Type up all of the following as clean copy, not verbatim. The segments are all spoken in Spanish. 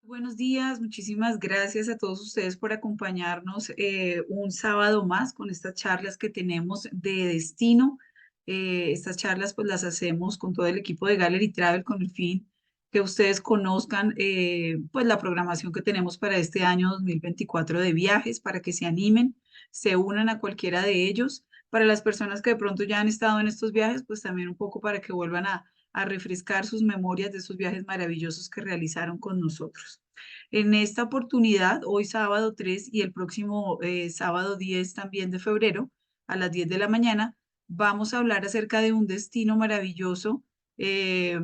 Buenos días, muchísimas gracias a todos ustedes por acompañarnos un sábado más con estas charlas que tenemos de destino. Estas charlas pues las hacemos con todo el equipo de Gallery Travel con el fin que ustedes conozcan pues la programación que tenemos para este año 2024 de viajes, para que se animen, se unan a cualquiera de ellos. Para las personas que de pronto ya han estado en estos viajes, pues también un poco para que vuelvan a refrescar sus memorias de esos viajes maravillosos que realizaron con nosotros. En esta oportunidad, hoy sábado 3 y el próximo sábado 10 también de febrero, a las 10 de la mañana, vamos a hablar acerca de un destino maravilloso eh,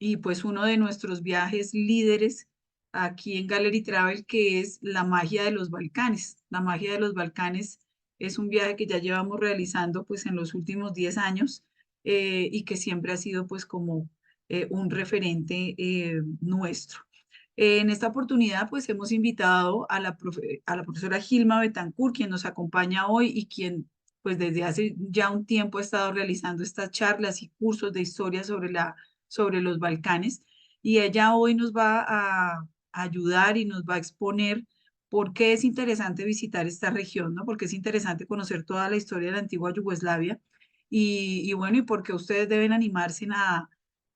y pues uno de nuestros viajes líderes aquí en Gallery Travel, que es la magia de los Balcanes. La magia de los Balcanes es un viaje que ya llevamos realizando pues en los últimos 10 años y que siempre ha sido pues como un referente nuestro. En esta oportunidad, pues hemos invitado a a la profesora Gilma Betancourt, quien nos acompaña hoy y quien, pues desde hace ya un tiempo ha estado realizando estas charlas y cursos de historia sobre los Balcanes. Y ella hoy nos va a ayudar y nos va a exponer por qué es interesante visitar esta región, ¿no? Porque es interesante conocer toda la historia de la antigua Yugoslavia y bueno, y porque ustedes deben animarse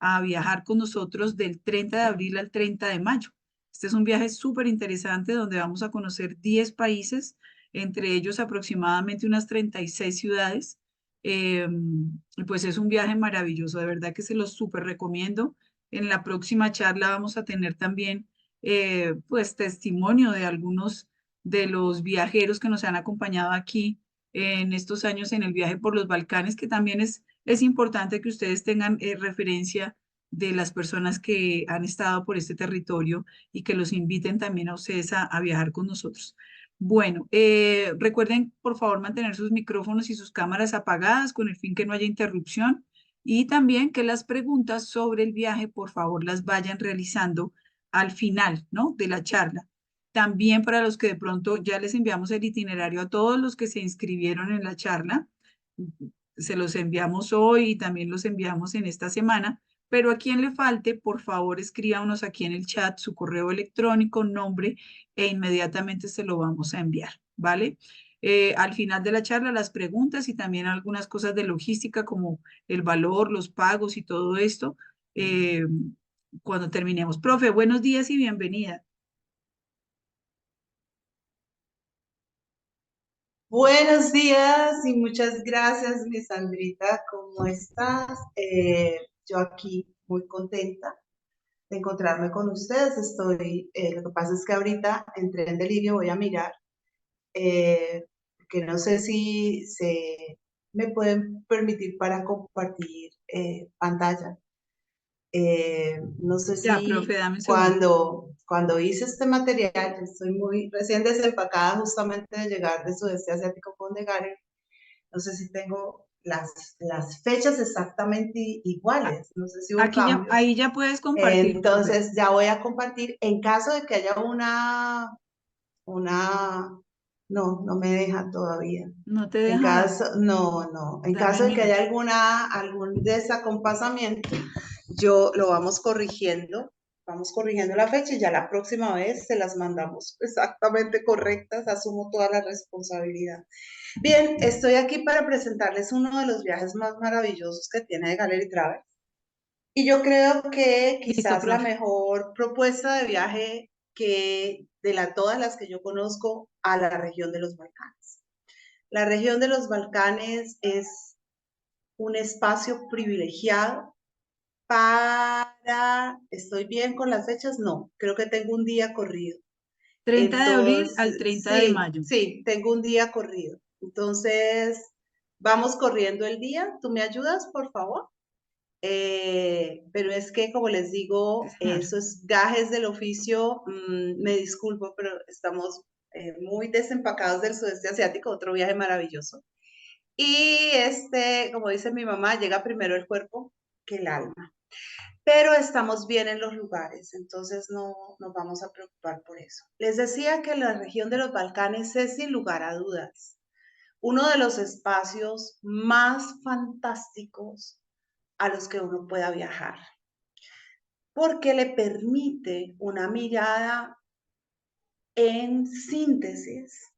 a viajar con nosotros del 30 de abril al 30 de mayo. Este es un viaje súper interesante donde vamos a conocer 10 países, entre ellos aproximadamente unas 36 ciudades. Eh, y pues es un viaje maravilloso, de verdad que se los súper recomiendo. En la próxima charla vamos a tener también pues testimonio de algunos de los viajeros que nos han acompañado aquí en estos años en el viaje por los Balcanes, que también es importante que ustedes tengan referencia de las personas que han estado por este territorio y que los inviten también a ustedes a viajar con nosotros. Bueno, recuerden por favor mantener sus micrófonos y sus cámaras apagadas con el fin que no haya interrupción y también que las preguntas sobre el viaje por favor las vayan realizando al final, ¿no? De la charla. También para los que de pronto ya les enviamos el itinerario a todos los que se inscribieron en la charla, se los enviamos hoy y también los enviamos en esta semana, pero a quien le falte, por favor, escríbanos aquí en el chat su correo electrónico, nombre e inmediatamente se lo vamos a enviar, ¿vale? Al final de la charla, las preguntas y también algunas cosas de logística como el valor, los pagos y todo esto, eh, cuando terminemos. Profe, buenos días y bienvenida. Buenos días y muchas gracias, mi Sandrita. ¿Cómo estás? Yo aquí muy contenta de encontrarme con ustedes. Lo que pasa es que ahorita entré en delirio, voy a mirar, que no sé si se me pueden permitir para compartir pantalla. No sé Ya, profe, si dame un segundo. cuando hice este material, estoy muy recién desempacada justamente de llegar de Sudeste Asiático con The Gallery. No sé si tengo las fechas exactamente A- iguales, no sé si hubo Aquí ya, cambios. ahí ya puedes compartir, profe. Entonces ya voy a compartir. En caso de que haya una, no, no me deja todavía. No te En deja, caso, no, no. En dame caso un de que haya minuto. algún desacompasamiento, yo lo vamos corrigiendo la fecha y ya la próxima vez se las mandamos exactamente correctas, asumo toda la responsabilidad. Bien, estoy aquí para presentarles uno de los viajes más maravillosos que tiene Gallery Travel. Y yo creo que Listo, quizás la profe. mejor propuesta de viaje que todas las que yo conozco a la región de los Balcanes. La región de los Balcanes es un espacio privilegiado ¿estoy bien con las fechas? No, creo que tengo un día corrido. 30 de abril al Entonces, 30 de sí, mayo. sí, tengo un día corrido. Entonces, vamos corriendo el día. ¿Tú me ayudas, por favor? Pero es que, como les Sí, digo, señor. esos gajes del oficio, me disculpo, pero estamos muy desempacados del sudeste asiático, otro viaje maravilloso. Y como dice mi mamá, llega primero el cuerpo que el alma. Pero estamos bien en los lugares, entonces no nos vamos a preocupar por eso. Les decía que la región de los Balcanes es, sin lugar a dudas, uno de los espacios más fantásticos a los que uno pueda viajar. porque le permite una mirada en síntesis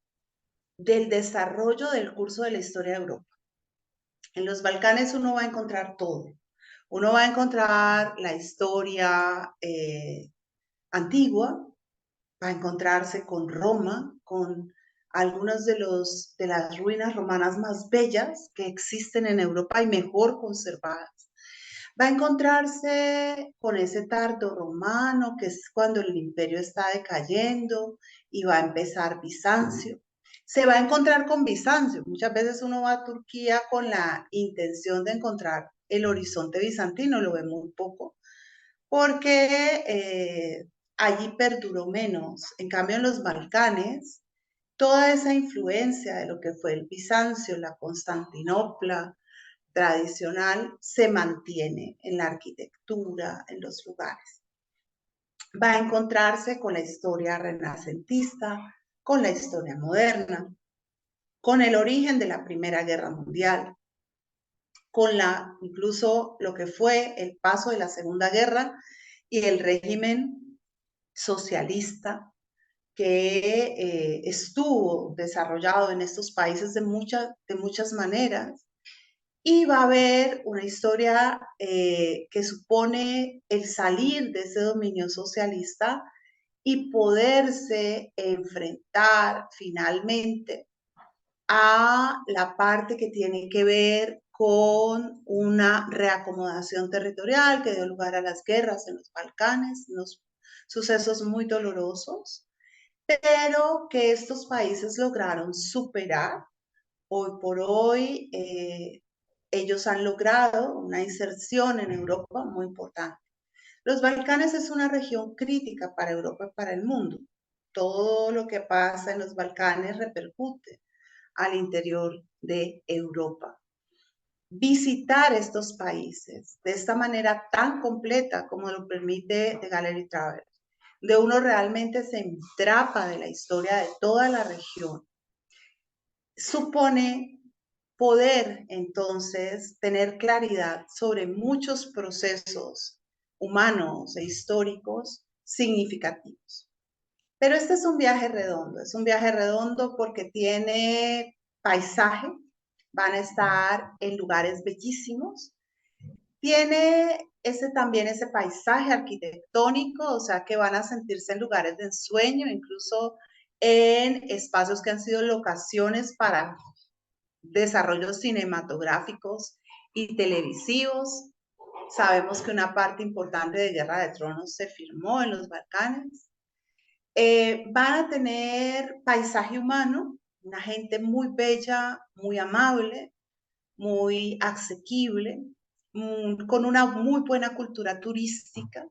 del desarrollo del curso de la historia de Europa. En los Balcanes uno va a encontrar todo. Uno va a encontrar la historia antigua, va a encontrarse con Roma, con algunas de las ruinas romanas más bellas que existen en Europa y mejor conservadas. Va a encontrarse con ese tardo romano, que es cuando el imperio está decayendo y va a empezar Bizancio. Se va a encontrar con Bizancio. Muchas veces uno va a Turquía con la intención de encontrar el horizonte bizantino, lo ve muy poco, porque allí perduró menos. En cambio, en los Balcanes, toda esa influencia de lo que fue el Bizancio, la Constantinopla tradicional, se mantiene en la arquitectura, en los lugares. Va a encontrarse con la historia renacentista, con la historia moderna, con el origen de la Primera Guerra Mundial, con incluso lo que fue el paso de la Segunda Guerra y el régimen socialista que estuvo desarrollado en estos países de muchas maneras. Y va a haber una historia que supone el salir de ese dominio socialista y poderse enfrentar finalmente a la parte que tiene que ver con una reacomodación territorial que dio lugar a las guerras en los Balcanes, unos sucesos muy dolorosos, pero que estos países lograron superar. Hoy por hoy, ellos han logrado una inserción en Europa muy importante. Los Balcanes es una región crítica para Europa y para el mundo. Todo lo que pasa en los Balcanes repercute al interior de Europa. Visitar estos países de esta manera tan completa como lo permite The Gallery Travel, de uno realmente se entrapa de la historia de toda la región, supone poder entonces tener claridad sobre muchos procesos humanos e históricos significativos. Pero este es un viaje redondo porque tiene paisaje, van a estar en lugares bellísimos, tiene también ese paisaje arquitectónico, o sea que van a sentirse en lugares de ensueño, incluso en espacios que han sido locaciones para desarrollos cinematográficos y televisivos. Sabemos que una parte importante de Guerra de Tronos se filmó en los Balcanes. Van a tener paisaje humano, una gente muy bella, muy amable, muy asequible, con una muy buena cultura turística.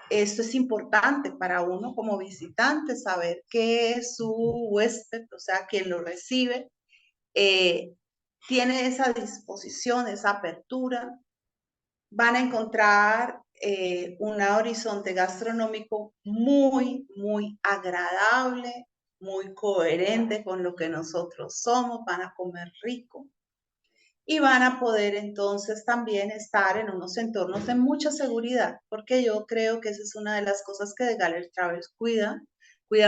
Esto es importante para uno como visitante, saber que su huésped, o sea, quien lo recibe, tiene esa disposición, esa apertura. Van a encontrar un horizonte gastronómico muy, muy agradable, muy coherente con lo que nosotros somos, van a comer rico y van a poder entonces también estar en unos entornos de mucha seguridad, porque yo creo que esa es una de las cosas que The Gallery Travels cuida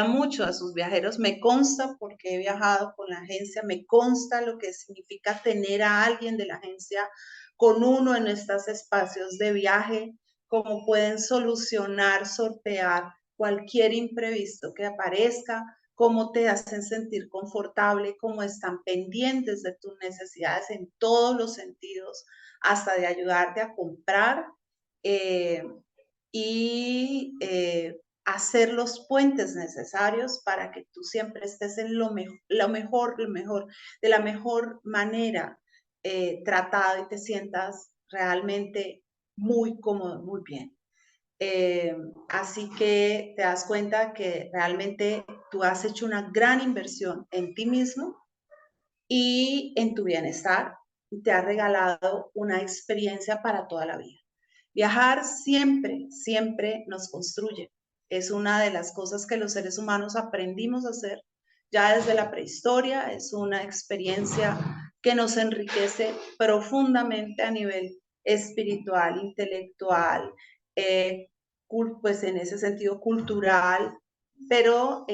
mucho a sus viajeros. Me consta porque he viajado con la agencia, me consta lo que significa tener a alguien de la agencia con uno en estos espacios de viaje, cómo pueden solucionar, sortear cualquier imprevisto que aparezca, cómo te hacen sentir confortable, cómo están pendientes de tus necesidades en todos los sentidos, hasta de ayudarte a comprar y hacer los puentes necesarios para que tú siempre estés en lo mejor, de la mejor manera tratado y te sientas realmente muy cómodo, muy bien. Así que te das cuenta que realmente tú has hecho una gran inversión en ti mismo y en tu bienestar y te ha regalado una experiencia para toda la vida. Viajar siempre, siempre nos construye. Es una de las cosas que los seres humanos aprendimos a hacer ya desde la prehistoria. Es una experiencia que nos enriquece profundamente a nivel espiritual, intelectual, pues en ese sentido cultural, pero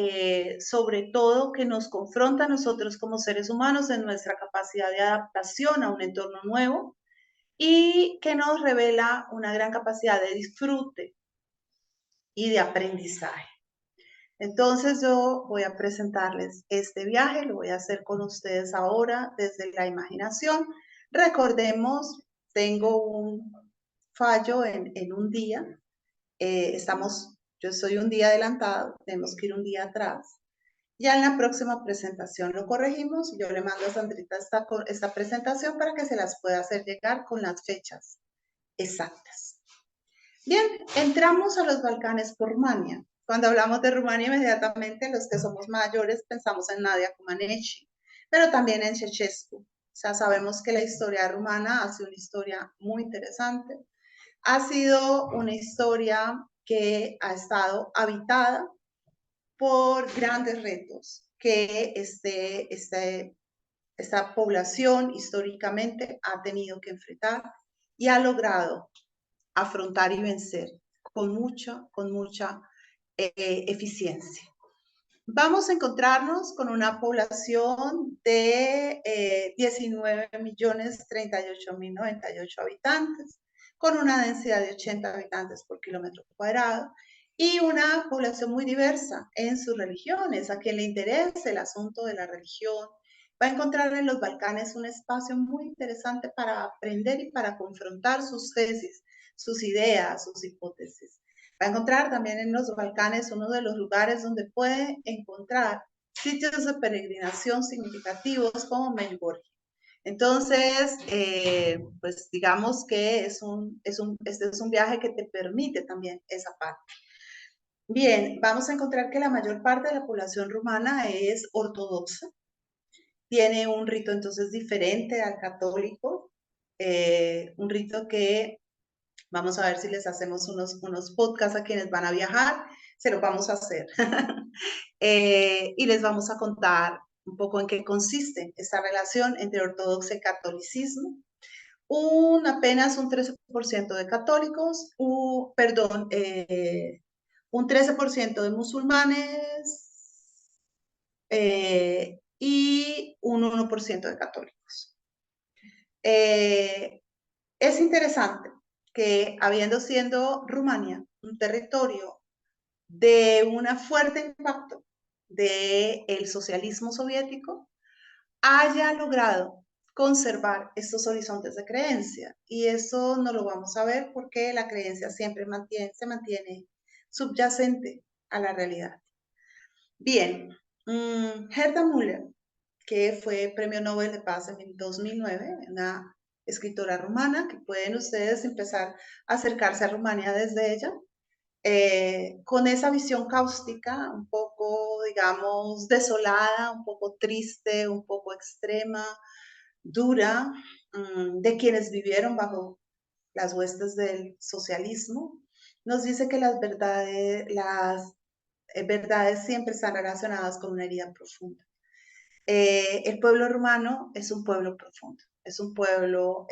sobre todo que nos confronta a nosotros como seres humanos en nuestra capacidad de adaptación a un entorno nuevo y que nos revela una gran capacidad de disfrute y de aprendizaje. Entonces yo voy a presentarles este viaje, lo voy a hacer con ustedes ahora desde la imaginación. Recordemos, tengo un fallo en un día, yo soy un día adelantado, tenemos que ir un día atrás. Ya en la próxima presentación lo corregimos y yo le mando a Sandrita esta presentación para que se las pueda hacer llegar con las fechas exactas. Bien, entramos a los Balcanes por Rumania. Cuando hablamos de Rumania, inmediatamente los que somos mayores pensamos en Nadia Comaneci, pero también en Ceausescu. O sea, sabemos que la historia rumana ha sido una historia muy interesante. Ha sido una historia que ha estado habitada por grandes retos que esta población históricamente ha tenido que enfrentar y ha logrado afrontar y vencer con mucha eficiencia. Vamos a encontrarnos con una población de 19.038.098 habitantes, con una densidad de 80 habitantes por kilómetro cuadrado y una población muy diversa en sus religiones. A quien le interese el asunto de la religión, va a encontrar en los Balcanes un espacio muy interesante para aprender y para confrontar sus tesis, sus ideas, sus hipótesis. Va a encontrar también en los Balcanes uno de los lugares donde puede encontrar sitios de peregrinación significativos como Medjugorje. Entonces, pues digamos que este es un viaje que te permite también esa parte. Bien, vamos a encontrar que la mayor parte de la población rumana es ortodoxa, tiene un rito entonces diferente al católico, un rito que vamos a ver si les hacemos unos podcasts a quienes van a viajar, se los vamos a hacer. Y les vamos a contar un poco en qué consiste esta relación entre ortodoxia y catolicismo. Apenas un 13% de católicos, un 13% de musulmanes y un 1% de católicos. Es interesante que habiendo siendo Rumania un territorio de un fuerte impacto del socialismo soviético, haya logrado conservar estos horizontes de creencia. Y eso no lo vamos a ver porque la creencia siempre se mantiene subyacente a la realidad. Bien, Herta Müller, que fue Premio Nobel de Paz en 2009, una escritora rumana, que pueden ustedes empezar a acercarse a Rumania desde ella, con esa visión cáustica, un poco, digamos, desolada, un poco triste, un poco extrema, dura, de quienes vivieron bajo las huestes del socialismo, nos dice que las verdades siempre están relacionadas con una herida profunda. El pueblo rumano es un pueblo profundo, es un pueblo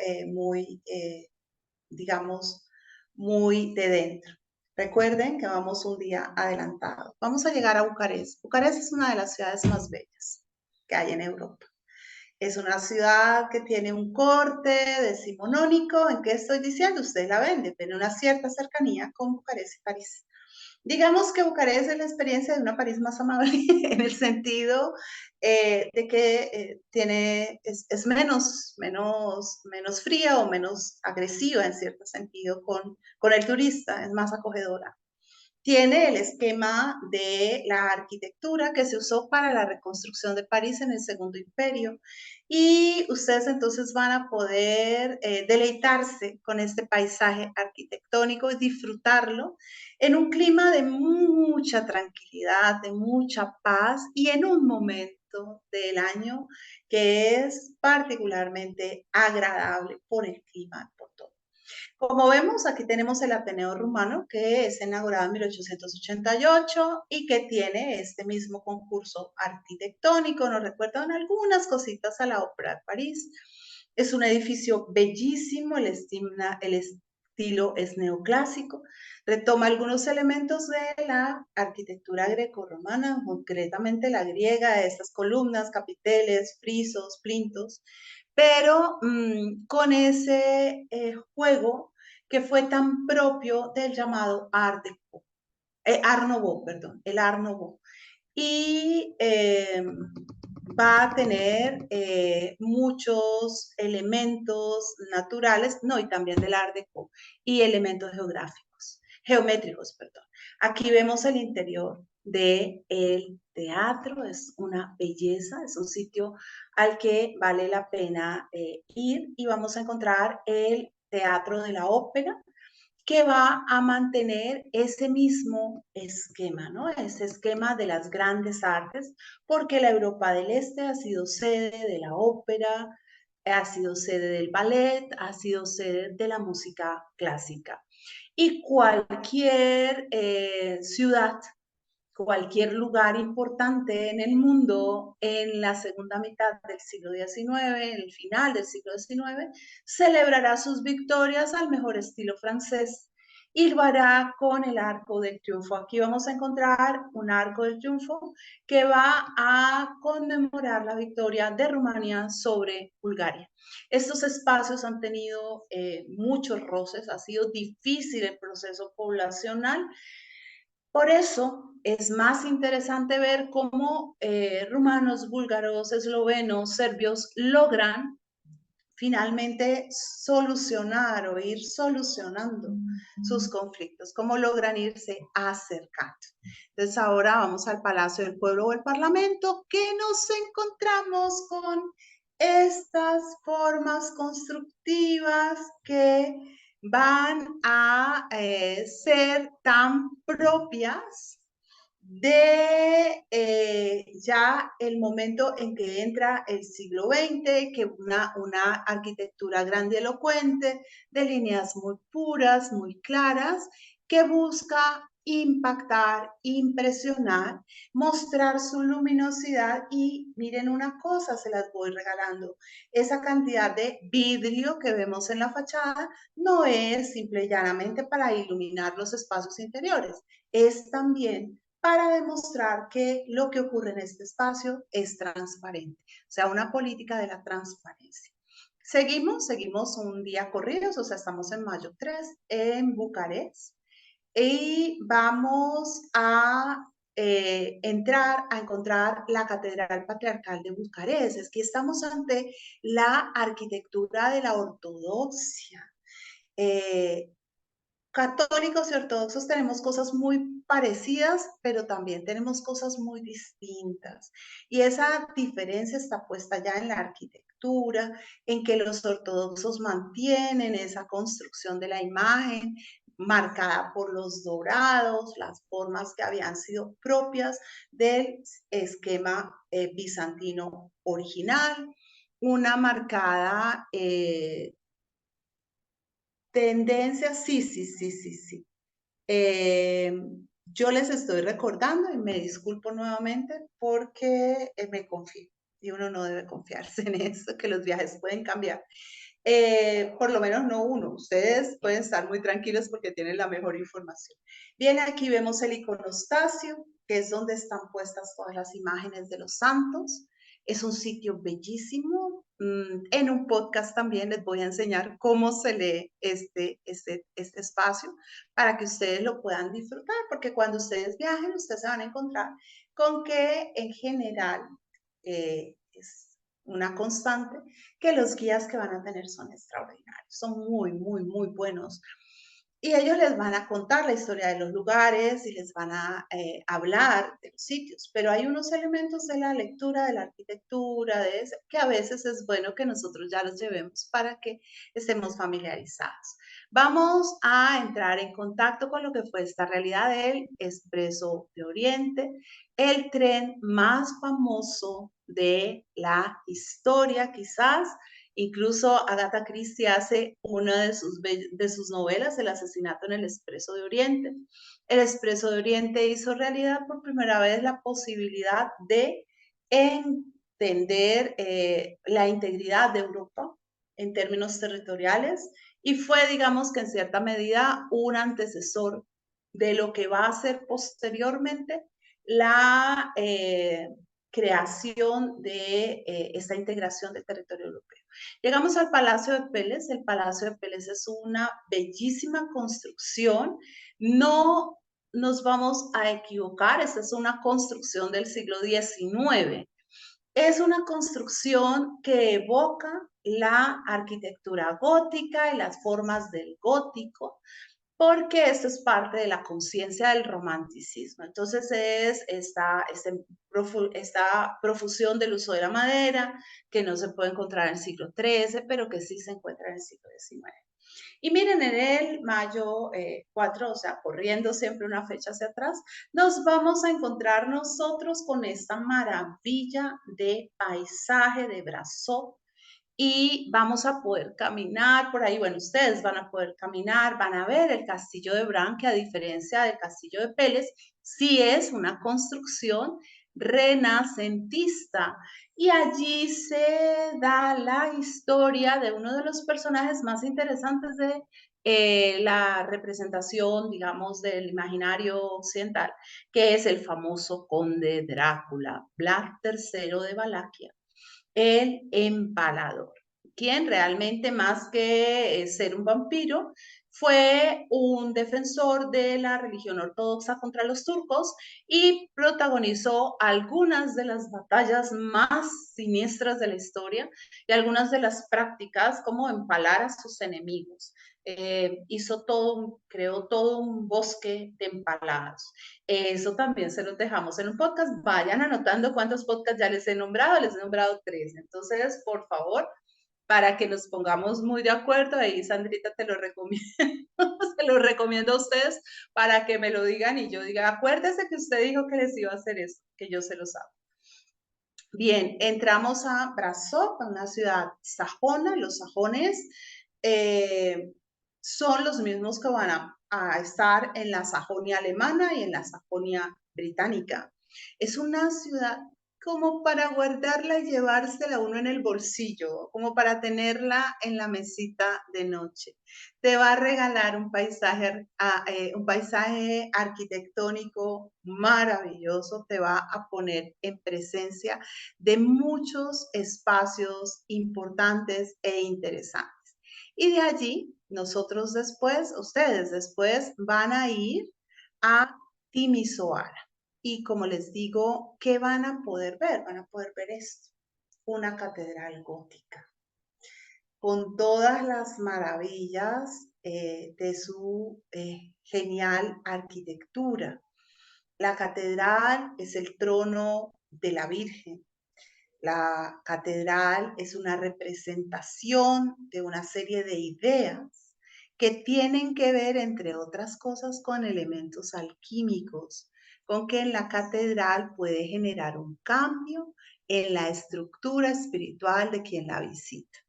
digamos, muy de dentro. Recuerden que vamos un día adelantado. Vamos a llegar a Bucarest. Bucarest es una de las ciudades más bellas que hay en Europa. Es una ciudad que tiene un corte decimonónico. ¿En qué estoy diciendo? Ustedes la ven, tiene una cierta cercanía con Bucarest y París. Digamos que Bucarest es la experiencia de una París más amable en el sentido de que es menos fría o menos agresiva en cierto sentido con el turista, es más acogedora. Tiene el esquema de la arquitectura que se usó para la reconstrucción de París en el Segundo Imperio y ustedes entonces van a poder deleitarse con este paisaje arquitectónico y disfrutarlo en un clima de mucha tranquilidad, de mucha paz y en un momento del año que es particularmente agradable por el clima, por todo. Como vemos, aquí tenemos el Ateneo Rumano, que es inaugurado en 1888 y que tiene este mismo concurso arquitectónico. Nos recuerdan algunas cositas a la Ópera de París. Es un edificio bellísimo, el estilo es neoclásico, retoma algunos elementos de la arquitectura grecorromana, concretamente la griega, estas columnas, capiteles, frisos, plintos, pero con ese juego que fue tan propio del llamado Art Nouveau, perdón, el Art Nouveau. Y va a tener muchos elementos naturales, no, y también del Art Deco, y elementos geométricos, perdón. Aquí vemos el interior del teatro, es una belleza, es un sitio al que vale la pena ir, y vamos a encontrar el Teatro de la Ópera, que va a mantener ese mismo esquema, ¿no? Ese esquema de las grandes artes, porque la Europa del Este ha sido sede de la ópera, ha sido sede del ballet, ha sido sede de la música clásica. Y cualquier ciudad, cualquier lugar importante en el mundo en la segunda mitad del siglo XIX, en el final del siglo XIX, celebrará sus victorias al mejor estilo francés y lo hará con el Arco del Triunfo. Aquí vamos a encontrar un Arco del Triunfo que va a conmemorar la victoria de Rumania sobre Bulgaria. Estos espacios han tenido muchos roces, ha sido difícil el proceso poblacional. Por eso es más interesante ver cómo rumanos, búlgaros, eslovenos, serbios logran finalmente solucionar o ir solucionando sus conflictos, cómo logran irse acercando. Entonces ahora vamos al Palacio del Pueblo o el Parlamento, que nos encontramos con estas formas constructivas que van a ser tan propias de ya el momento en que entra el siglo XX, que una arquitectura grandilocuente, de líneas muy puras, muy claras, que busca impactar, impresionar, mostrar su luminosidad. Y miren una cosa, se las voy regalando. Esa cantidad de vidrio que vemos en la fachada no es simple y llanamente para iluminar los espacios interiores, es también para demostrar que lo que ocurre en este espacio es transparente, o sea, una política de la transparencia. Seguimos un día corridos, o sea, estamos en mayo 3 en Bucarest, y vamos a entrar a encontrar la Catedral Patriarcal de Bucarest. Es que estamos ante la arquitectura de la ortodoxia. Católicos y ortodoxos tenemos cosas muy parecidas, pero también tenemos cosas muy distintas. Y esa diferencia está puesta ya en la arquitectura, en que los ortodoxos mantienen esa construcción de la imagen marcada por los dorados, las formas que habían sido propias del esquema bizantino original, una marcada tendencia, sí. Eh, yo les estoy recordando y me disculpo nuevamente porque me confío y uno no debe confiarse en eso, que los viajes pueden cambiar. Por lo menos no uno. Ustedes pueden estar muy tranquilos porque tienen la mejor información. Bien, aquí vemos el iconostasio, que es donde están puestas todas las imágenes de los santos. Es un sitio bellísimo. En un podcast también les voy a enseñar cómo se lee este espacio para que ustedes lo puedan disfrutar, porque cuando ustedes viajen, ustedes se van a encontrar con que en general es una constante, que los guías que van a tener son extraordinarios, son muy buenos. Y ellos les van a contar la historia de los lugares y les van a hablar de los sitios, pero hay unos elementos de la lectura, de la arquitectura, que a veces es bueno que nosotros ya los llevemos para que estemos familiarizados. Vamos a entrar en contacto con lo que fue esta realidad del Expreso de Oriente, el tren más famoso de la historia, quizás. Incluso Agatha Christie hace una de sus novelas, El asesinato en el Expreso de Oriente. El Expreso de Oriente hizo realidad por primera vez la posibilidad de entender la integridad de Europa en términos territoriales y fue, digamos que en cierta medida, un antecesor de lo que va a ser posteriormente la creación de esta integración del territorio europeo. Llegamos al Palacio de Peles. El Palacio de Peles es una bellísima construcción. No nos vamos a equivocar, esta es una construcción del siglo XIX. Es una construcción que evoca la arquitectura gótica y las formas del gótico, porque esto es parte de la conciencia del romanticismo. Entonces es esta profusión del uso de la madera, que no se puede encontrar en el siglo XIII, pero que sí se encuentra en el siglo XIX. Y miren, en el mayo 4, o sea, corriendo siempre una fecha hacia atrás, nos vamos a encontrar nosotros con esta maravilla de paisaje de Brasov, y vamos a poder caminar por ahí. Bueno, ustedes van a poder caminar, van a ver el castillo de Bran, que a diferencia del castillo de Peles, sí es una construcción renacentista. Y allí se da la historia de uno de los personajes más interesantes de la representación, digamos, del imaginario occidental, que es el famoso conde Drácula, Vlad III de Valaquia, el empalador, quien realmente más que ser un vampiro, fue un defensor de la religión ortodoxa contra los turcos y protagonizó algunas de las batallas más siniestras de la historia y algunas de las prácticas como empalar a sus enemigos. Hizo creó todo un bosque de empalados. Eso también se los dejamos en un podcast. Vayan anotando cuántos podcasts ya les he nombrado. Les he nombrado 3. Entonces, por favor, para que nos pongamos muy de acuerdo, ahí Sandrita te lo recomiendo, se lo recomiendo a ustedes para que me lo digan y yo diga, acuérdese que usted dijo que les iba a hacer eso, que yo se lo hago. Bien, entramos a Brasov, una ciudad sajona. Los sajones son los mismos que van a estar en la Sajonia alemana y en la Sajonia británica. Es una ciudad como para guardarla y llevársela uno en el bolsillo, como para tenerla en la mesita de noche. Te va a regalar un paisaje arquitectónico maravilloso, te va a poner en presencia de muchos espacios importantes e interesantes. Y de allí, nosotros después, ustedes después van a ir a Timisoara. Y como les digo, ¿qué van a poder ver? Van a poder ver esto, una catedral gótica, con todas las maravillas de su genial arquitectura. La catedral es el trono de la Virgen. La catedral es una representación de una serie de ideas que tienen que ver, entre otras cosas, con elementos alquímicos, con que en la catedral puede generar un cambio en la estructura espiritual de quien la visita.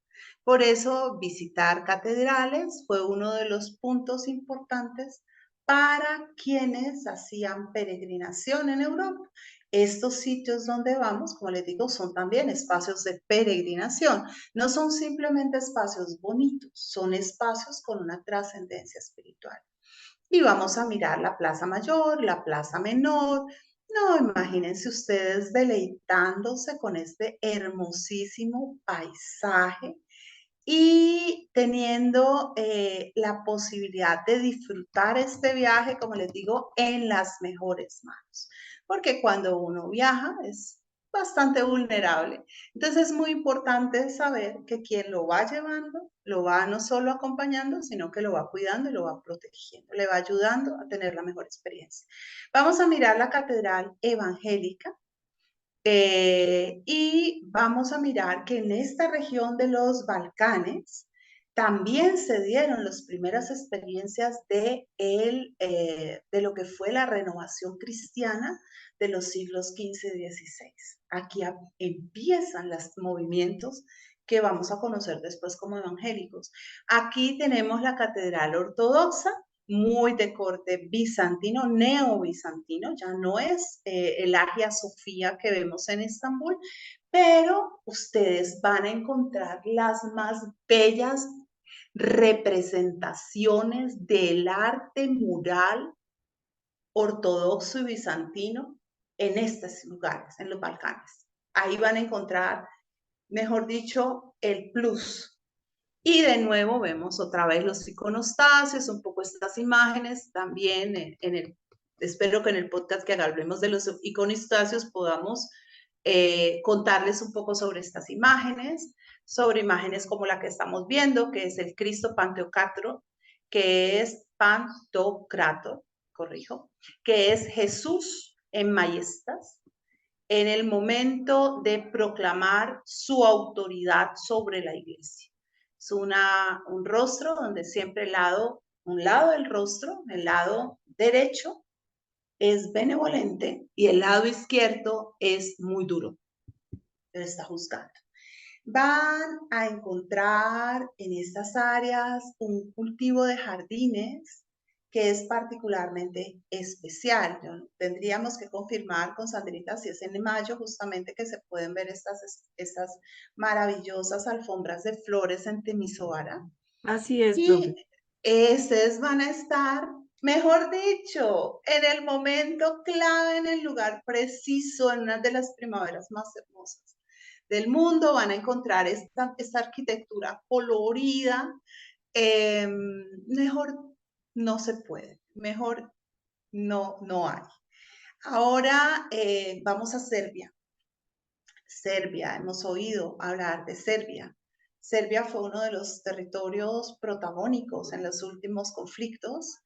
Por eso, visitar catedrales fue uno de los puntos importantes para quienes hacían peregrinación en Europa. Estos sitios donde vamos, como les digo, son también espacios de peregrinación. No son simplemente espacios bonitos, son espacios con una trascendencia espiritual. Y vamos a mirar la Plaza Mayor, la Plaza Menor. No, imagínense ustedes deleitándose con este hermosísimo paisaje y teniendo la posibilidad de disfrutar este viaje, como les digo, en las mejores manos. Porque cuando uno viaja es bastante vulnerable. Entonces es muy importante saber que quien lo va llevando, lo va no solo acompañando, sino que lo va cuidando y lo va protegiendo, le va ayudando a tener la mejor experiencia. Vamos a mirar la Catedral Evangélica. Y vamos a mirar que en esta región de los Balcanes también se dieron las primeras experiencias de lo que fue la renovación cristiana de los siglos XV y XVI. Aquí empiezan los movimientos que vamos a conocer después como evangélicos. Aquí tenemos la catedral ortodoxa, muy de corte bizantino, neobizantino, ya no es el Hagia Sofía que vemos en Estambul, pero ustedes van a encontrar las más bellas representaciones del arte mural ortodoxo y bizantino en estos lugares, en los Balcanes. Ahí van a encontrar, mejor dicho, el plus. Y de nuevo vemos otra vez los iconostasios, un poco estas imágenes también espero que en el podcast que hablemos de los iconostasios podamos contarles un poco sobre estas imágenes, sobre imágenes como la que estamos viendo, que es el Cristo Pantocrator, que es Pantocrator, corrijo, que es Jesús en majestas, en el momento de proclamar su autoridad sobre la iglesia. Es un rostro donde siempre un lado del rostro, el lado derecho, es benevolente y el lado izquierdo es muy duro. Él está juzgando. Van a encontrar en estas áreas un cultivo de jardines que es particularmente especial. Tendríamos que confirmar con Sandrita si es en mayo justamente que se pueden ver estas maravillosas alfombras de flores en Temisoara. Así es, Y profe. estos van a estar, mejor dicho, en el momento clave, en el lugar preciso, en una de las primaveras más hermosas del mundo. Van a encontrar esta arquitectura colorida. Mejor no se puede, mejor no hay. Ahora vamos a Serbia. Serbia, hemos oído hablar de Serbia. Serbia fue uno de los territorios protagónicos en los últimos conflictos,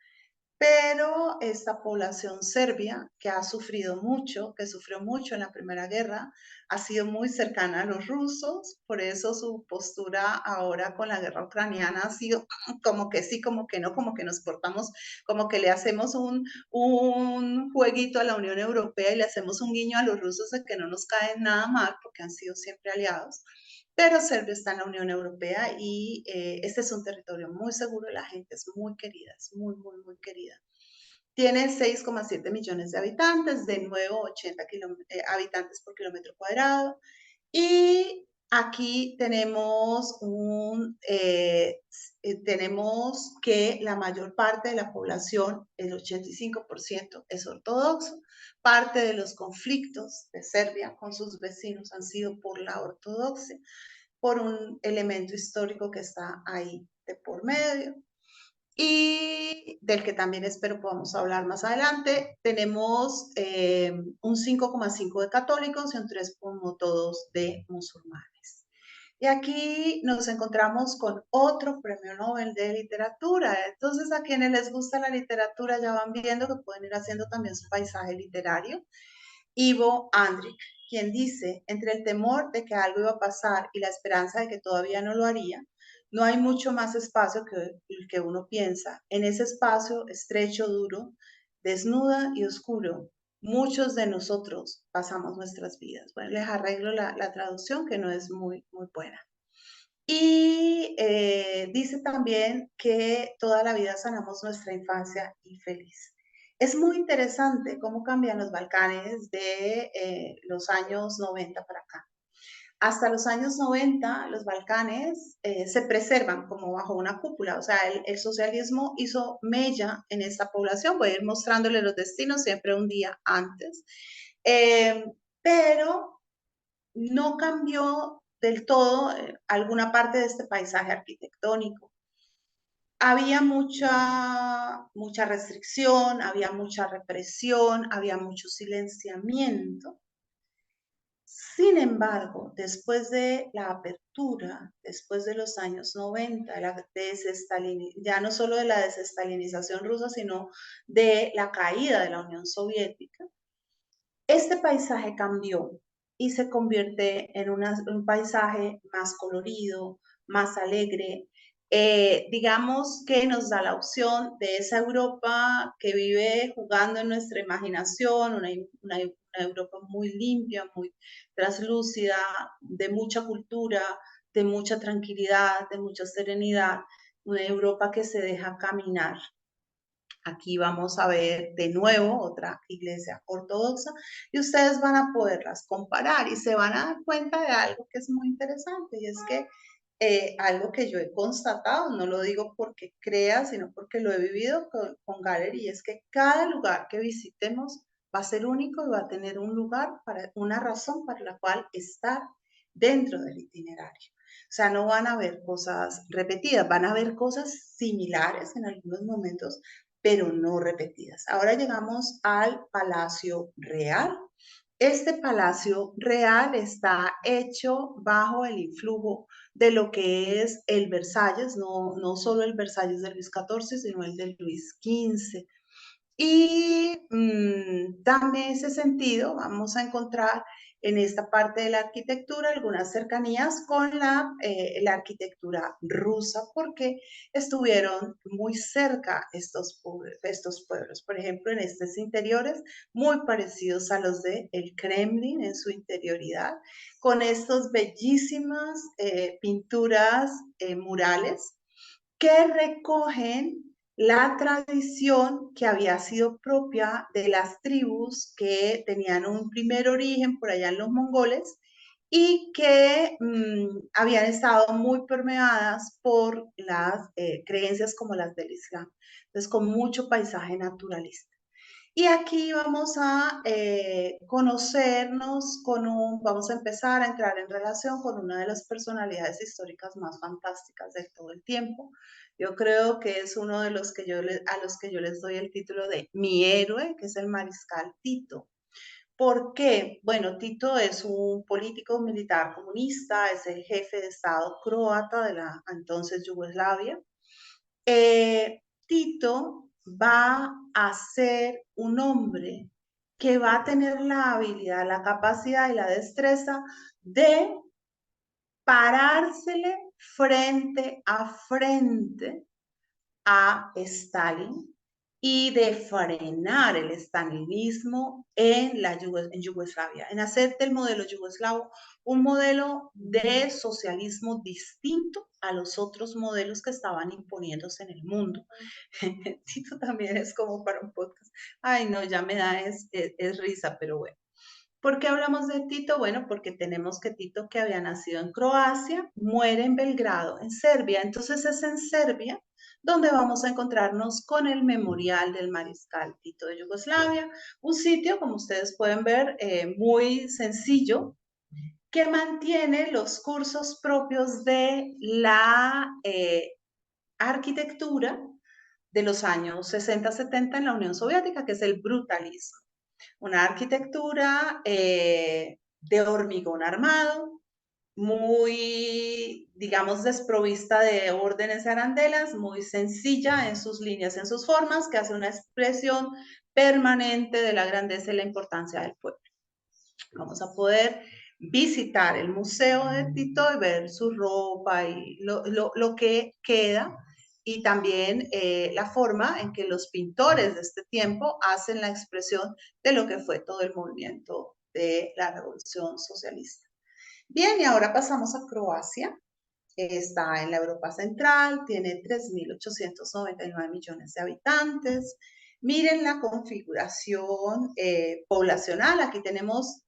pero esta población serbia, que ha sufrido mucho, que sufrió mucho en la Primera Guerra, ha sido muy cercana a los rusos, por eso su postura ahora con la guerra ucraniana ha sido como que sí, como que no, como que nos portamos, como que le hacemos un jueguito a la Unión Europea y le hacemos un guiño a los rusos de que no nos caen nada mal, porque han sido siempre aliados. Pero Serbia está en la Unión Europea y este es un territorio muy seguro, la gente es muy querida, es muy, muy, muy querida. Tiene 6,7 millones de habitantes, de nuevo 80 habitantes por kilómetro cuadrado. Y aquí tenemos tenemos que la mayor parte de la población, el 85%, es ortodoxo. Parte de los conflictos de Serbia con sus vecinos han sido por la ortodoxia, por un elemento histórico que está ahí de por medio y del que también espero podamos hablar más adelante. Tenemos un 5,5 de católicos y un 3,2 de musulmanes. Y aquí nos encontramos con otro premio Nobel de literatura. Entonces, a quienes les gusta la literatura ya van viendo que pueden ir haciendo también su paisaje literario. Ivo Andrić, quien dice, entre el temor de que algo iba a pasar y la esperanza de que todavía no lo haría, no hay mucho más espacio que el que uno piensa. En ese espacio estrecho, duro, desnuda y oscuro, muchos de nosotros pasamos nuestras vidas. Bueno, les arreglo la traducción que no es muy, muy buena. Y dice también que toda la vida sanamos nuestra infancia infeliz. Es muy interesante cómo cambian los Balcanes de los años 90 para acá. Hasta los años 90, los Balcanes se preservan como bajo una cúpula, o sea, el socialismo hizo mella en esta población, voy a ir mostrándole los destinos siempre un día antes, pero no cambió del todo alguna parte de este paisaje arquitectónico. Había mucha restricción, había mucha represión, había mucho silenciamiento. Sin embargo, después de la apertura, después de los años 90, ya no solo de la desestalinización rusa, sino de la caída de la Unión Soviética, este paisaje cambió y se convierte en un paisaje más colorido, más alegre, digamos que nos da la opción de esa Europa que vive jugando en nuestra imaginación, una Europa muy limpia, muy translúcida, de mucha cultura, de mucha tranquilidad, de mucha serenidad, una Europa que se deja caminar. Aquí vamos a ver de nuevo otra iglesia ortodoxa y ustedes van a poderlas comparar y se van a dar cuenta de algo que es muy interesante y es que algo que yo he constatado, no lo digo porque crea, sino porque lo he vivido con Gallery, y es que cada lugar que visitemos va a ser único y va a tener un lugar, para una razón para la cual estar dentro del itinerario. O sea, no van a haber cosas repetidas, van a haber cosas similares en algunos momentos, pero no repetidas. Ahora llegamos al Palacio Real. Este palacio real está hecho bajo el influjo de lo que es el Versalles, no solo el Versalles de Luis XIV, sino el de Luis XV. Y dame ese sentido, vamos a encontrar en esta parte de la arquitectura algunas cercanías con la arquitectura rusa, porque estuvieron muy cerca estos pueblos. Por ejemplo, en estos interiores, muy parecidos a los de el Kremlin en su interioridad, con estas bellísimas pinturas murales que recogen la tradición que había sido propia de las tribus que tenían un primer origen por allá en los mongoles y que habían estado muy permeadas por las creencias como las del Islam. Entonces, con mucho paisaje naturalista. Y aquí vamos a conocernos vamos a empezar a entrar en relación con una de las personalidades históricas más fantásticas de todo el tiempo. Yo creo que es uno de los que a los que yo les doy el título de mi héroe, que es el mariscal Tito. ¿Por qué? Bueno, Tito es un político militar comunista, es el jefe de Estado croata de la entonces Yugoslavia. Tito va a ser un hombre que va a tener la habilidad, la capacidad y la destreza de parársele frente a frente a Stalin y de frenar el stalinismo en Yugoslavia, en hacer del modelo yugoslavo un modelo de socialismo distinto a los otros modelos que estaban imponiéndose en el mundo. Tito también es como para un podcast. Ay, no, ya me da es risa, pero bueno. ¿Por qué hablamos de Tito? Bueno, porque tenemos que Tito, que había nacido en Croacia, muere en Belgrado, en Serbia. Entonces es en Serbia donde vamos a encontrarnos con el Memorial del Mariscal Tito de Yugoslavia, un sitio, como ustedes pueden ver, muy sencillo, que mantiene los cursos propios de la arquitectura de los años 60-70 en la Unión Soviética, que es el brutalismo. Una arquitectura de hormigón armado, muy, digamos, desprovista de órdenes y arandelas, muy sencilla en sus líneas, en sus formas, que hace una expresión permanente de la grandeza y la importancia del pueblo. Vamos a poder visitar el museo de Tito y ver su ropa y lo que queda, y también la forma en que los pintores de este tiempo hacen la expresión de lo que fue todo el movimiento de la revolución socialista. Bien, y ahora pasamos a Croacia. Está en la Europa Central, tiene 3.899 millones de habitantes. Miren la configuración poblacional. Aquí tenemos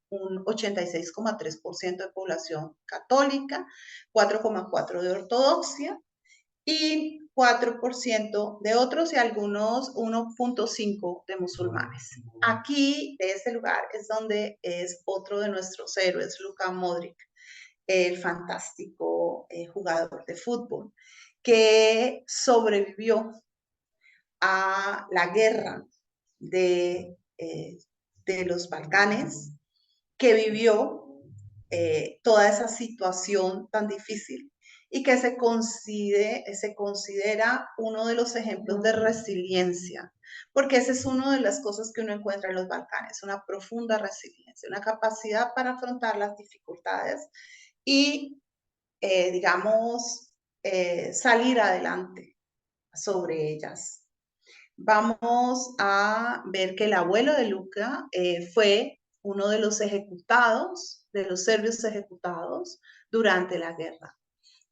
un 86,3% de población católica, 4,4% de ortodoxia y 4% de otros, y algunos 1,5% de musulmanes. Aquí, de este lugar, es donde es otro de nuestros héroes, Luka Modric, el fantástico jugador de fútbol, que sobrevivió a la guerra de los Balcanes, que vivió toda esa situación tan difícil y que se considera uno de los ejemplos de resiliencia, porque esa es una de las cosas que uno encuentra en los Balcanes, una profunda resiliencia, una capacidad para afrontar las dificultades y, digamos, salir adelante sobre ellas. Vamos a ver que el abuelo de Luka fue uno de los ejecutados, de los serbios ejecutados durante la guerra.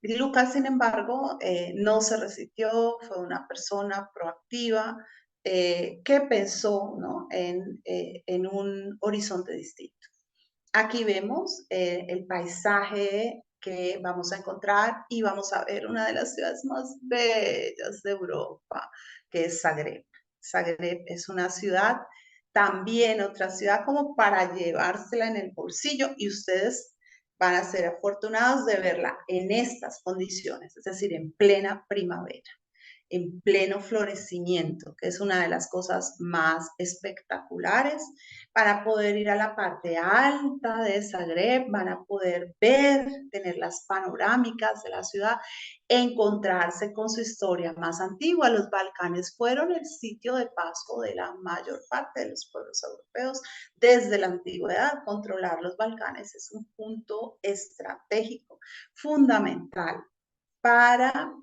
Luka, sin embargo, no se resistió, fue una persona proactiva que pensó, ¿no?, en un horizonte distinto. Aquí vemos el paisaje que vamos a encontrar y vamos a ver una de las ciudades más bellas de Europa, que es Zagreb. Zagreb es una ciudad, también otra ciudad como para llevársela en el bolsillo y ustedes van a ser afortunados de verla en estas condiciones, es decir, en plena primavera, en pleno florecimiento, que es una de las cosas más espectaculares. Para poder ir a la parte alta de Zagreb, van a poder ver, tener las panorámicas de la ciudad, encontrarse con su historia más antigua. Los Balcanes fueron el sitio de paso de la mayor parte de los pueblos europeos desde la antigüedad. Controlar los Balcanes es un punto estratégico fundamental para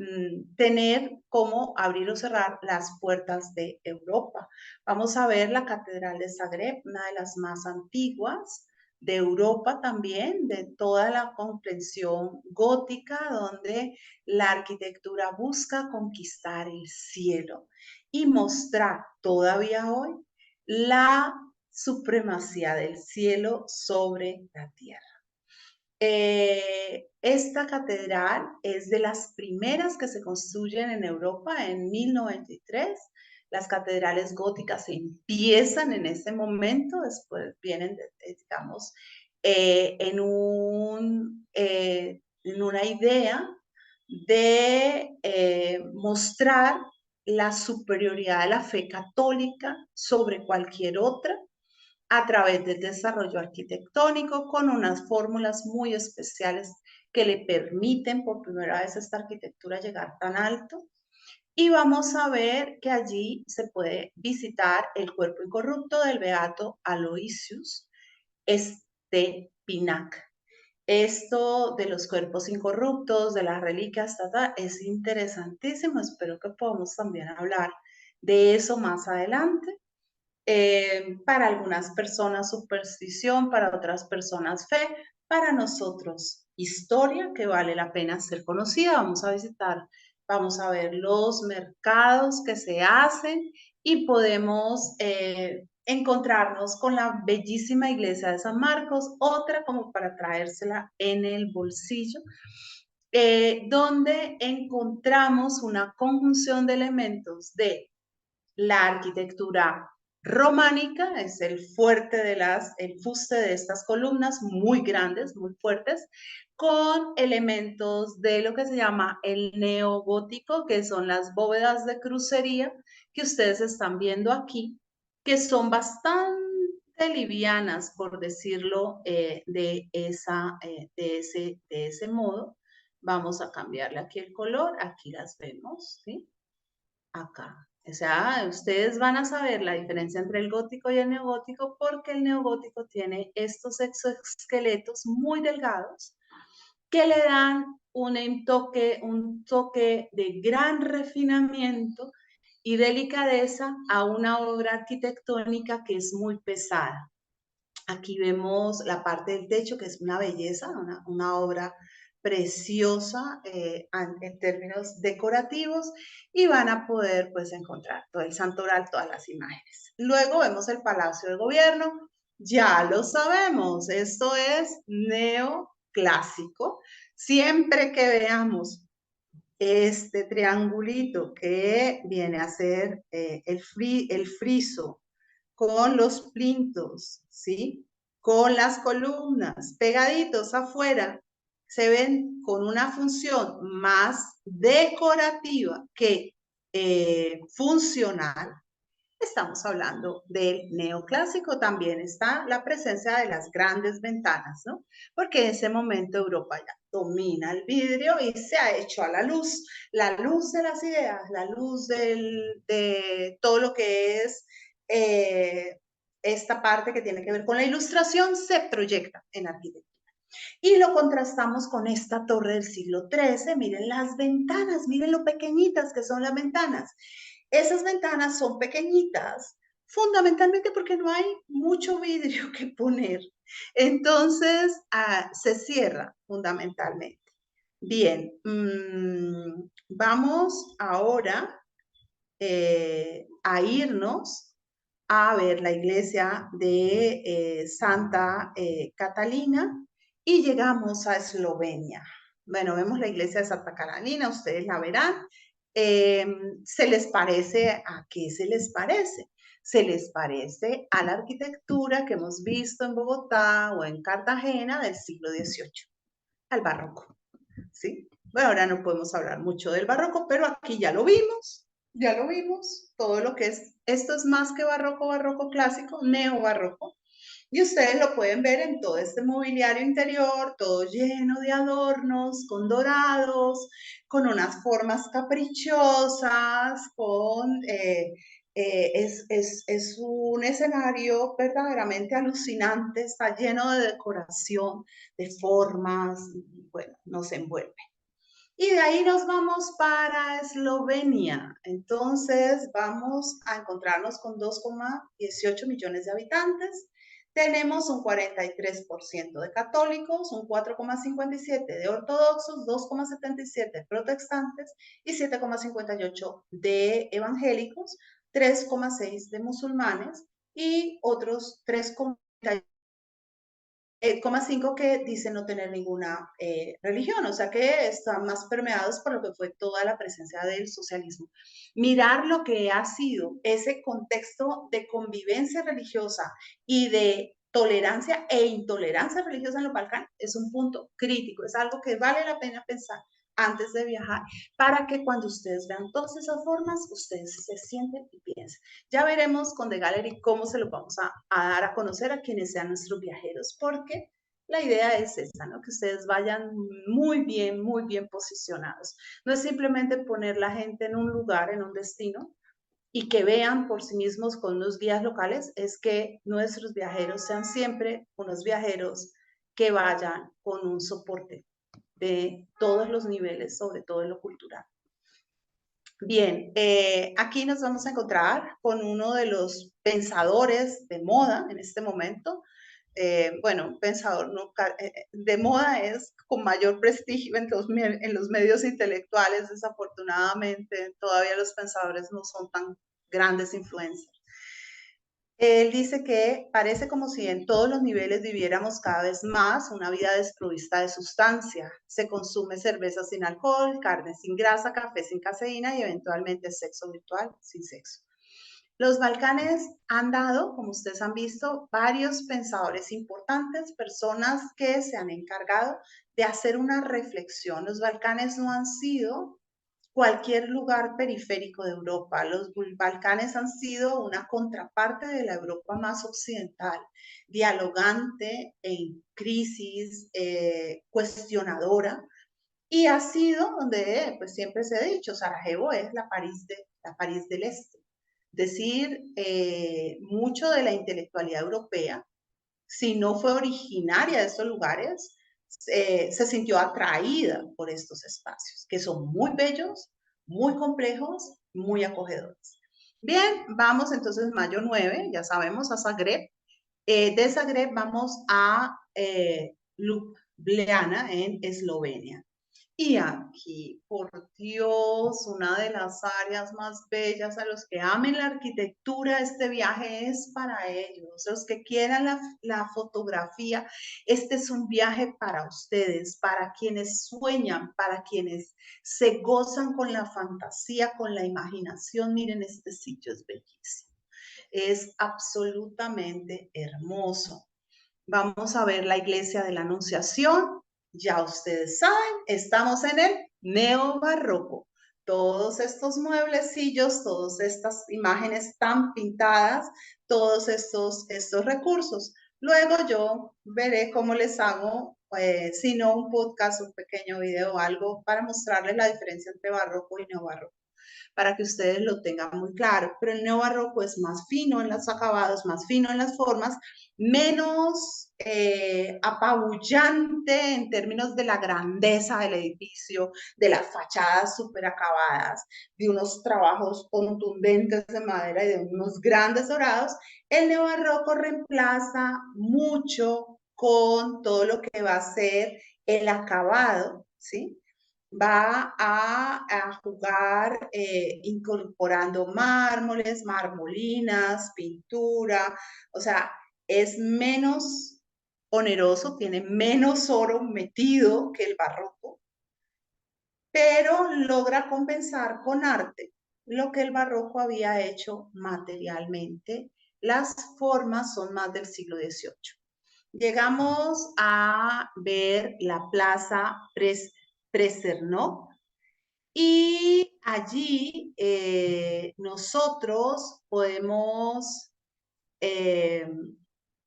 tener cómo abrir o cerrar las puertas de Europa. Vamos a ver la Catedral de Zagreb, una de las más antiguas de Europa también, de toda la comprensión gótica, donde la arquitectura busca conquistar el cielo y mostrar todavía hoy la supremacía del cielo sobre la tierra. Esta catedral es de las primeras que se construyen en Europa en 1093. Las catedrales góticas se empiezan en ese momento, después vienen, digamos, en una idea de mostrar la superioridad de la fe católica sobre cualquier otra a través del desarrollo arquitectónico con unas fórmulas muy especiales que le permiten por primera vez a esta arquitectura llegar tan alto. Y vamos a ver que allí se puede visitar el cuerpo incorrupto del beato Aloysius Stepinac. Esto de los cuerpos incorruptos, de las reliquias, es interesantísimo. Espero que podamos también hablar de eso más adelante. Para algunas personas superstición, para otras personas fe, para nosotros historia que vale la pena ser conocida. Vamos a visitar, vamos a ver los mercados que se hacen y podemos encontrarnos con la bellísima iglesia de San Marcos, otra como para traérsela en el bolsillo. Donde encontramos una conjunción de elementos de la arquitectura románica, es el el fuste de estas columnas muy grandes, muy fuertes, con elementos de lo que se llama el neogótico, que son las bóvedas de crucería que ustedes están viendo aquí, que son bastante livianas, por decirlo de ese modo. Vamos a cambiarle aquí el color, aquí las vemos, ¿sí? Acá. O sea, ustedes van a saber la diferencia entre el gótico y el neogótico porque el neogótico tiene estos exoesqueletos muy delgados que le dan un toque de gran refinamiento y delicadeza a una obra arquitectónica que es muy pesada. Aquí vemos la parte del techo, que es una belleza, una obra preciosa en términos decorativos, y van a poder pues encontrar todo el santoral, todas las imágenes. Luego vemos el Palacio de Gobierno, ya lo sabemos, esto es neoclásico. Siempre que veamos este triangulito que viene a ser el friso con los plintos, ¿sí? Con las columnas pegaditos afuera, se ven con una función más decorativa que funcional. Estamos hablando del neoclásico. También está la presencia de las grandes ventanas, ¿no? Porque en ese momento Europa ya domina el vidrio y se ha hecho a la luz de las ideas, la luz de todo lo que es esta parte que tiene que ver con la ilustración, se proyecta en arquitectura. Y lo contrastamos con esta torre del siglo XIII. Miren las ventanas, miren lo pequeñitas que son las ventanas. Esas ventanas son pequeñitas fundamentalmente porque no hay mucho vidrio que poner. Entonces, se cierra fundamentalmente. Bien, vamos ahora a irnos a ver la iglesia de Santa Catalina, y llegamos a Eslovenia. Bueno, vemos la iglesia de Santa Catalina, ustedes la verán. ¿Se les parece? ¿A qué se les parece? Se les parece a la arquitectura que hemos visto en Bogotá o en Cartagena del siglo XVIII, al barroco, ¿sí? Bueno, ahora no podemos hablar mucho del barroco, pero aquí ya lo vimos, todo lo que es, esto es más que barroco, barroco clásico, neobarroco, y ustedes lo pueden ver en todo este mobiliario interior, todo lleno de adornos, con dorados, con unas formas caprichosas, es un escenario verdaderamente alucinante, está lleno de decoración, de formas, bueno, nos envuelve. Y de ahí nos vamos para Eslovenia. Entonces vamos a encontrarnos con 2,18 millones de habitantes. Tenemos un 43% de católicos, un 4,57% de ortodoxos, 2,77% de protestantes y 7,58% de evangélicos, 3,6% de musulmanes y otros 3,5 que dicen no tener ninguna religión, o sea que están más permeados por lo que fue toda la presencia del socialismo. Mirar lo que ha sido ese contexto de convivencia religiosa y de tolerancia e intolerancia religiosa en los Balcanes es un punto crítico, es algo que vale la pena pensar antes de viajar, para que cuando ustedes vean todas esas formas, ustedes se sienten y piensen. Ya veremos con The Gallery cómo se lo vamos a dar a conocer a quienes sean nuestros viajeros, porque la idea es esa, ¿no? Que ustedes vayan muy bien posicionados. No es simplemente poner la gente en un lugar, en un destino, y que vean por sí mismos con unos guías locales, es que nuestros viajeros sean siempre unos viajeros que vayan con un soporte de todos los niveles, sobre todo en lo cultural. Bien, aquí nos vamos a encontrar con uno de los pensadores de moda en este momento. Bueno, pensador de moda es con mayor prestigio en los medios intelectuales, desafortunadamente todavía los pensadores no son tan grandes influencers. Él dice que parece como si en todos los niveles viviéramos cada vez más una vida desprovista de sustancia. Se consume cerveza sin alcohol, carne sin grasa, café sin cafeína y eventualmente sexo virtual sin sexo. Los Balcanes han dado, como ustedes han visto, varios pensadores importantes, personas que se han encargado de hacer una reflexión. Los Balcanes no han sido cualquier lugar periférico de Europa. Los Balcanes han sido una contraparte de la Europa más occidental, dialogante, en crisis, cuestionadora, y ha sido donde pues siempre se ha dicho, Sarajevo es la París del Este. Decir, mucho de la intelectualidad europea, si no fue originaria de estos lugares, se sintió atraída por estos espacios, que son muy bellos, muy complejos, muy acogedores. Bien, vamos entonces mayo 9, ya sabemos, a Zagreb. De Zagreb vamos a Ljubljana en Eslovenia. Y aquí, por Dios, una de las áreas más bellas, a los que amen la arquitectura, este viaje es para ellos. Los que quieran la fotografía, este es un viaje para ustedes, para quienes sueñan, para quienes se gozan con la fantasía, con la imaginación. Miren, este sitio es bellísimo. Es absolutamente hermoso. Vamos a ver la iglesia de la Anunciación. Ya ustedes saben, estamos en el neobarroco. Todos estos mueblecillos, todas estas imágenes tan pintadas, todos estos recursos. Luego yo veré cómo les hago, si no un podcast, un pequeño video o algo para mostrarles la diferencia entre barroco y neobarroco, para que ustedes lo tengan muy claro. Pero el neobarroco es más fino en los acabados, más fino en las formas, menos apabullante en términos de la grandeza del edificio, de las fachadas súper acabadas, de unos trabajos contundentes de madera y de unos grandes dorados. El neobarroco reemplaza mucho con todo lo que va a ser el acabado, ¿sí? Va a jugar incorporando mármoles, marmolinas, pintura, o sea, es menos oneroso, tiene menos oro metido que el barroco, pero logra compensar con arte lo que el barroco había hecho materialmente. Las formas son más del siglo XVIII. Llegamos a ver la plaza Presernó y allí nosotros podemos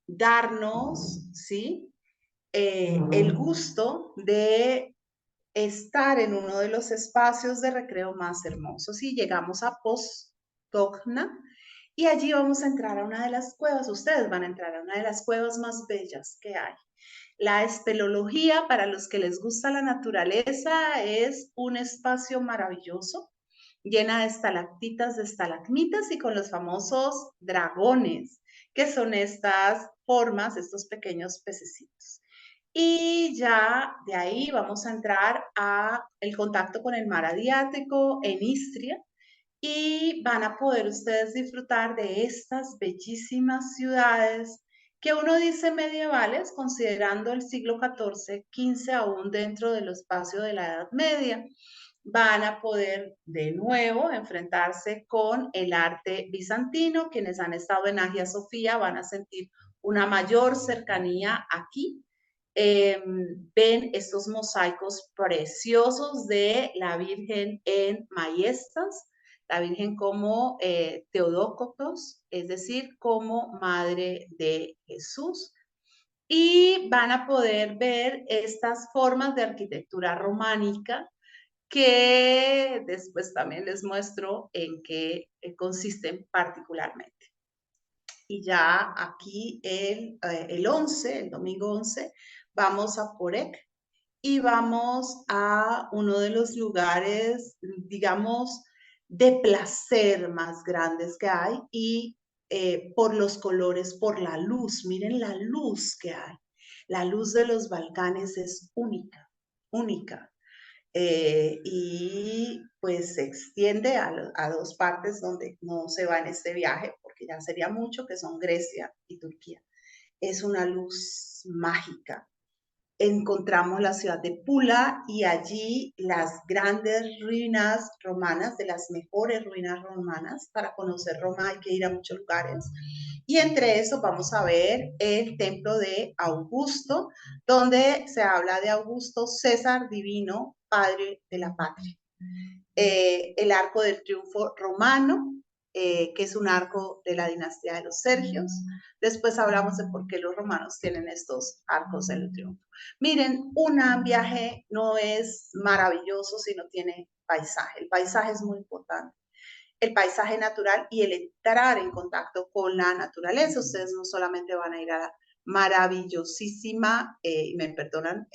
darnos, ¿sí? El gusto de estar en uno de los espacios de recreo más hermosos y llegamos a Postogna y allí vamos a entrar a una de las cuevas, ustedes van a entrar a una de las cuevas más bellas que hay. La espeleología, para los que les gusta la naturaleza, es un espacio maravilloso, llena de estalactitas, de estalagmitas y con los famosos dragones, que son estas formas, estos pequeños pececitos. Y ya de ahí vamos a entrar a el contacto con el mar Adriático en Istria y van a poder ustedes disfrutar de estas bellísimas ciudades que uno dice medievales, considerando el siglo XIV, XV aún dentro del espacio de la Edad Media. Van a poder de nuevo enfrentarse con el arte bizantino. Quienes han estado en Hagia Sofía van a sentir una mayor cercanía aquí. Ven estos mosaicos preciosos de la Virgen en Maestas, la Virgen como Teodócocos, es decir, como Madre de Jesús. Y van a poder ver estas formas de arquitectura románica que después también les muestro en qué consisten particularmente. Y ya aquí el 11, el domingo 11, vamos a Porek y vamos a uno de los lugares, digamos, de placer más grandes que hay y por los colores, por la luz. Miren la luz que hay. La luz de los Balcanes es única, única. Y pues se extiende a dos partes donde no se va en este viaje, porque ya sería mucho, que son Grecia y Turquía. Es una luz mágica. Encontramos la ciudad de Pula y allí las grandes ruinas romanas, de las mejores ruinas romanas. Para conocer Roma hay que ir a muchos lugares. Y entre eso vamos a ver el templo de Augusto, donde se habla de Augusto César Divino, padre de la patria. El arco del triunfo romano, que es un arco de la dinastía de los Sergios. Después hablamos de por qué los romanos tienen estos arcos del triunfo. Miren, un viaje no es maravilloso si no tiene paisaje. El paisaje es muy importante. El paisaje natural y el entrar en contacto con la naturaleza. Ustedes no solamente van a ir a la maravillosísima, me perdonan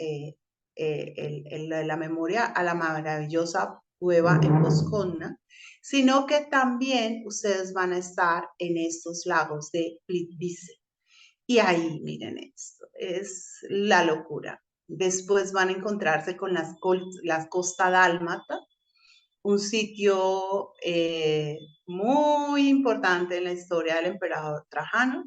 la memoria, a la maravillosa cueva en Postogna, sino que también ustedes van a estar en estos lagos de Plitvice. Y ahí, miren esto, es la locura. Después van a encontrarse con las Costa Dálmata, un sitio muy importante en la historia del emperador Trajano,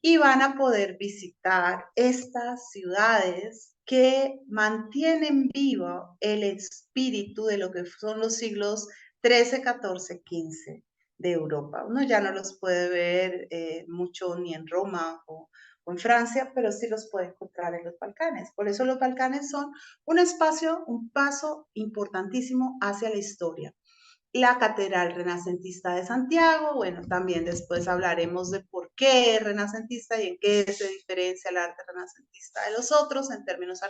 y van a poder visitar estas ciudades que mantienen vivo el espíritu de lo que son los siglos XIII, XIV, XV de Europa. Uno ya no los puede ver mucho ni en Roma o en Francia, pero sí los puede encontrar en los Balcanes. Por eso los Balcanes son un espacio, un paso importantísimo hacia la historia. La Catedral Renacentista de Santiago, bueno, también después hablaremos de por qué es renacentista y en qué se diferencia el arte renacentista de los otros en términos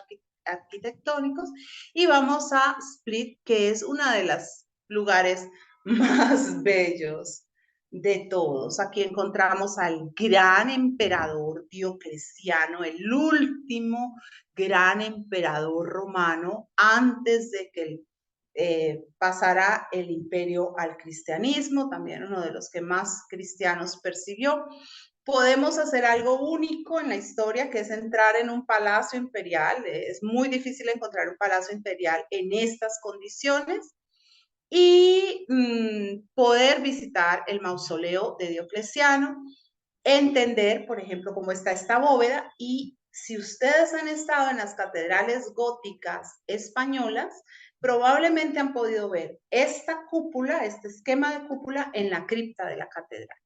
arquitectónicos. Y vamos a Split, que es uno de los lugares más bellos de todos. Aquí encontramos al gran emperador Diocleciano, el último gran emperador romano antes de que pasará el imperio al cristianismo, también uno de los que más cristianos persiguió. Podemos hacer algo único en la historia, que es entrar en un palacio imperial. Es muy difícil encontrar un palacio imperial en estas condiciones. Y poder visitar el mausoleo de Diocleciano, entender, por ejemplo, cómo está esta bóveda y Si ustedes han estado en las catedrales góticas españolas, probablemente han podido ver esta cúpula, este esquema de cúpula en la cripta de la catedral,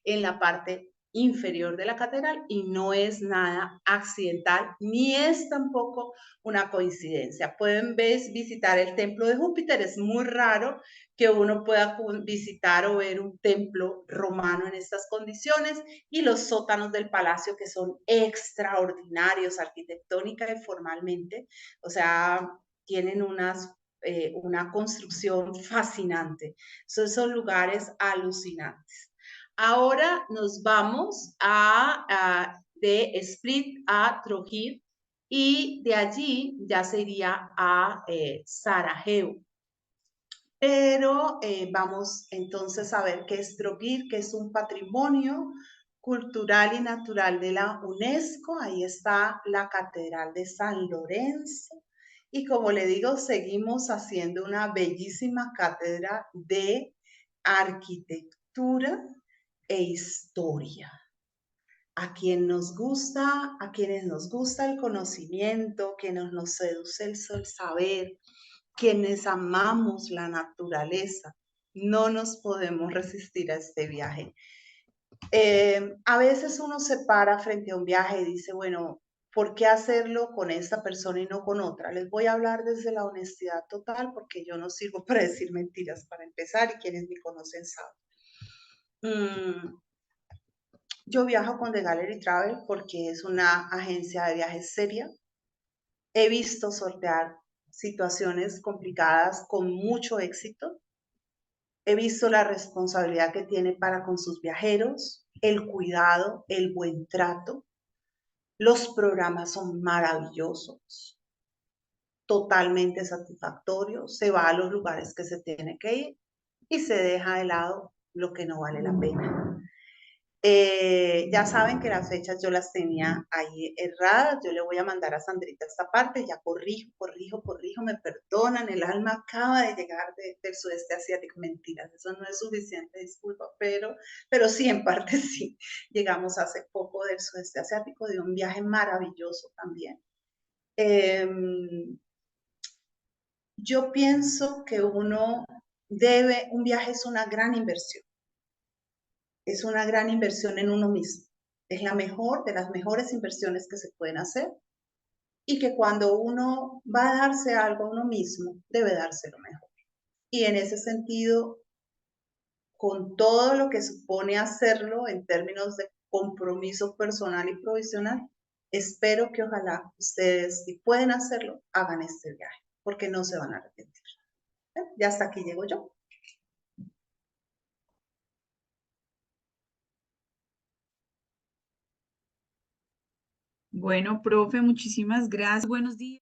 en la parte inferior de la catedral, y no es nada accidental ni es tampoco una coincidencia. Pueden visitar el templo de Júpiter, es muy raro que uno pueda visitar o ver un templo romano en estas condiciones, y los sótanos del palacio, que son extraordinarios arquitectónica y formalmente, o sea, tienen una construcción fascinante. Son lugares alucinantes. Ahora nos vamos de Split a Trujillo, y de allí ya se iría a Sarajevo. Pero vamos entonces a ver qué es Trogir, que es un patrimonio cultural y natural de la UNESCO. Ahí está la Catedral de San Lorenzo. Y como le digo, seguimos haciendo una bellísima cátedra de arquitectura e historia. A quienes nos gusta el conocimiento, quienes nos seduce el saber, quienes amamos la naturaleza, no nos podemos resistir a este viaje. A veces uno se para frente a un viaje y dice, bueno, ¿por qué hacerlo con esta persona y no con otra? Les voy a hablar desde la honestidad total, porque yo no sirvo para decir mentiras, para empezar, y quienes me conocen saben. Yo viajo con The Gallery Travel porque es una agencia de viajes seria. He visto sortear situaciones complicadas con mucho éxito. He visto la responsabilidad que tiene para con sus viajeros, el cuidado, el buen trato. Los programas son maravillosos, totalmente satisfactorios. Se va a los lugares que se tiene que ir y se deja de lado lo que no vale la pena. Ya saben que las fechas yo las tenía ahí erradas. Yo le voy a mandar a Sandrita esta parte. Ya corrijo, me perdonan. El alma acaba de llegar del sudeste asiático. Mentiras, eso no es suficiente, disculpa, pero sí, en parte sí. Llegamos hace poco del sudeste asiático, de un viaje maravilloso también. Yo pienso que un viaje es una gran inversión. Es una gran inversión en uno mismo. Es la mejor de las mejores inversiones que se pueden hacer, y que cuando uno va a darse algo a uno mismo, debe darse lo mejor. Y en ese sentido, con todo lo que supone hacerlo en términos de compromiso personal y provisional, espero que ojalá ustedes, si pueden hacerlo, hagan este viaje, porque no se van a arrepentir. Ya hasta aquí llego yo. Bueno, profe, muchísimas gracias. Buenos días.